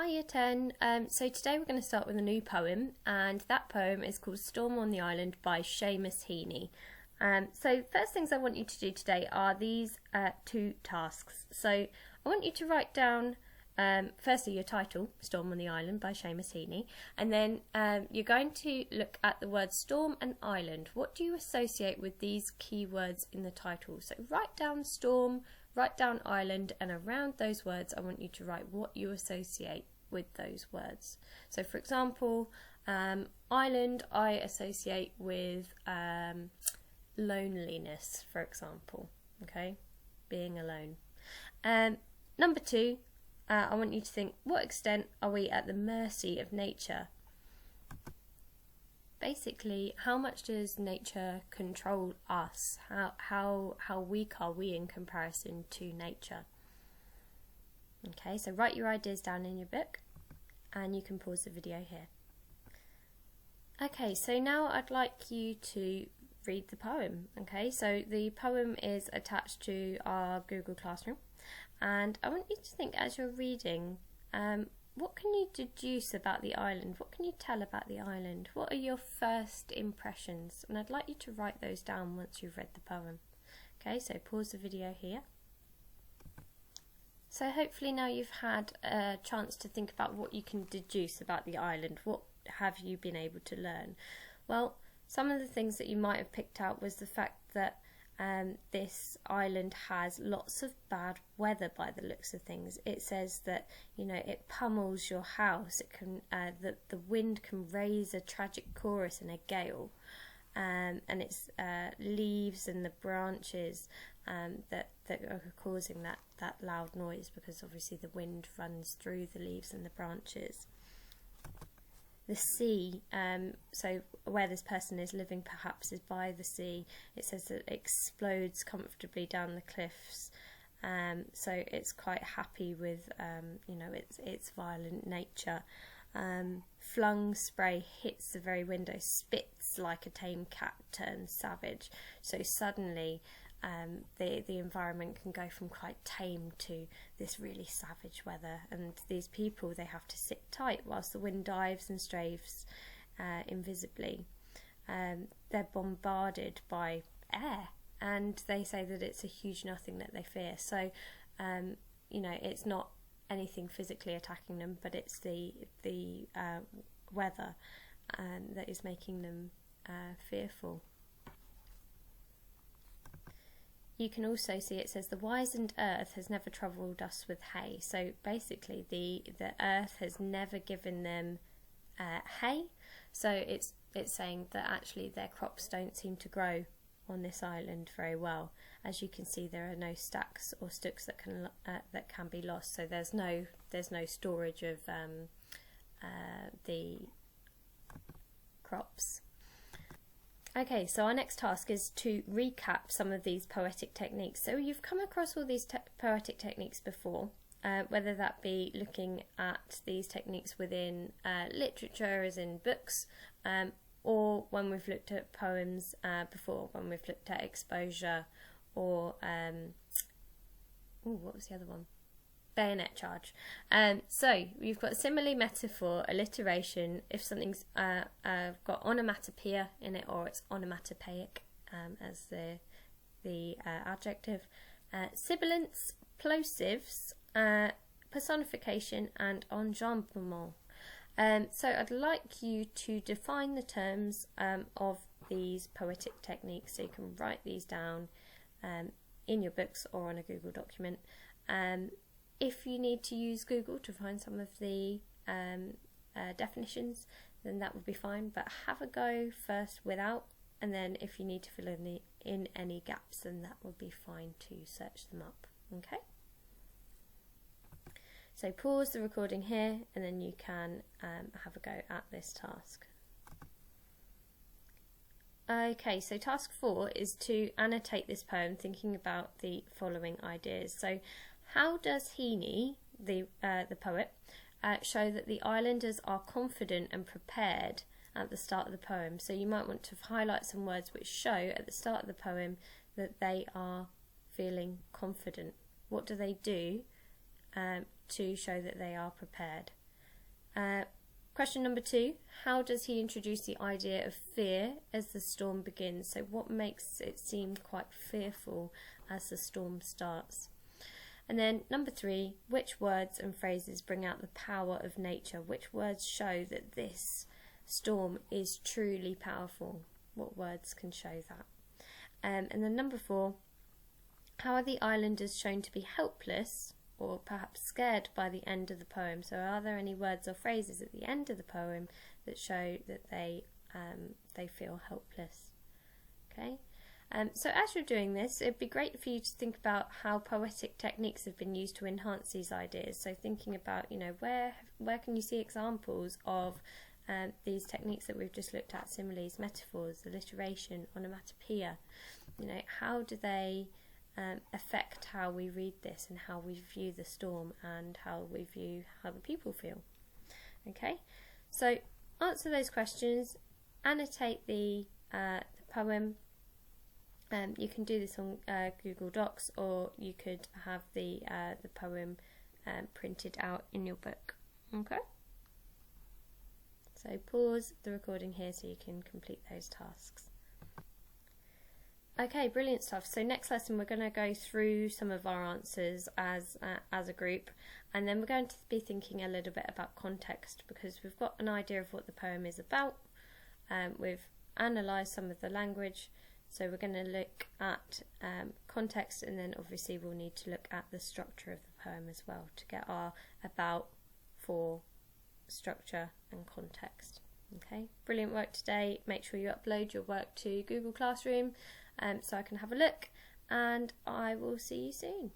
Hi Year 10, so today we're going to start with a new poem, and that poem is called Storm on the Island by Seamus Heaney. So first things I want you to do today are these two tasks. So I want you to write down firstly your title, Storm on the Island by Seamus Heaney, and then you're going to look at the words storm and island. What do you associate with these keywords in the title? So write down storm, write down island, and around those words I want you to write what you associate with those words. So for example, island I associate with loneliness, for example, okay, being alone. Number two, I want you to think, what extent are we at the mercy of nature? Basically, how much does nature control us? How weak are we in comparison to nature? Okay, so write your ideas down in your book, and you can pause the video here. Okay, so now I'd like you to read the poem. Okay, so the poem is attached to our Google Classroom, and I want you to think as you're reading, what can you deduce about the island? What can you tell about the island? What are your first impressions? And I'd like you to write those down once you've read the poem. Okay, so pause the video here. So hopefully now you've had a chance to think about what you can deduce about the island. What have you been able to learn? Well, some of the things that you might have picked out was the fact that this island has lots of bad weather by the looks of things. It says that, you know, it pummels your house. It can the wind can raise a tragic chorus in a gale, and it's leaves and the branches that are causing that loud noise, because obviously the wind runs through the leaves and the branches. The sea, so where this person is living perhaps is by the sea. It says that it explodes comfortably down the cliffs, so it's quite happy with you know, its violent nature. Flung spray hits the very window, spits like a tame cat, turns savage. So suddenly the environment can go from quite tame to this really savage weather, and these people, they have to sit tight whilst the wind dives and strafes invisibly. They're bombarded by air, and they say that it's a huge nothing that they fear. So you know, it's not anything physically attacking them, but it's the weather that is making them fearful. You can also see it says the wizened earth has never troubled us with hay. So basically the earth has never given them hay. So it's saying that actually their crops don't seem to grow on this island very well. As you can see, there are no stacks or stalks that can be lost. So there's no storage of the crops. Okay, so our next task is to recap some of these poetic techniques. So you've come across all these poetic techniques before, whether that be looking at these techniques within literature, as in books, or when we've looked at poems before, when we've looked at exposure, or what was the other one? Bayonet charge. So you've got simile, metaphor, alliteration. If something's got onomatopoeia in it, or it's onomatopoeic as the adjective, sibilants, plosives, personification, and enjambment. So I'd like you to define the terms of these poetic techniques, so you can write these down in your books or on a Google document. If you need to use Google to find some of the definitions, then that would be fine, but have a go first without, and then if you need to fill in any gaps, then that would be fine to search them up. Okay? So pause the recording here, and then you can have a go at this task. Okay, so task 4 is to annotate this poem thinking about the following ideas. So how does Heaney, the poet, show that the islanders are confident and prepared at the start of the poem? So you might want to highlight some words which show at the start of the poem that they are feeling confident. What do they do to show that they are prepared? Question number 2, how does he introduce the idea of fear as the storm begins? So what makes it seem quite fearful as the storm starts? And then number 3, which words and phrases bring out the power of nature? Which words show that this storm is truly powerful? What words can show that? And then number 4, how are the islanders shown to be helpless or perhaps scared by the end of the poem? So are there any words or phrases at the end of the poem that show that they feel helpless? Okay. So as you're doing this, it'd be great for you to think about how poetic techniques have been used to enhance these ideas. So thinking about, where can you see examples of these techniques that we've just looked at, similes, metaphors, alliteration, onomatopoeia. How do they affect how we read this and how we view the storm and how we view how the people feel? Okay, so answer those questions, annotate the poem. You can do this on Google Docs, or you could have the poem printed out in your book. Okay. So pause the recording here so you can complete those tasks. Okay, brilliant stuff. So next lesson we're going to go through some of our answers as a group, and then we're going to be thinking a little bit about context, because we've got an idea of what the poem is about. We've analysed some of the language, so we're going to look at context, and then obviously we'll need to look at the structure of the poem as well to get our about, for, structure and context. Okay, brilliant work today. Make sure you upload your work to Google Classroom so I can have a look, and I will see you soon.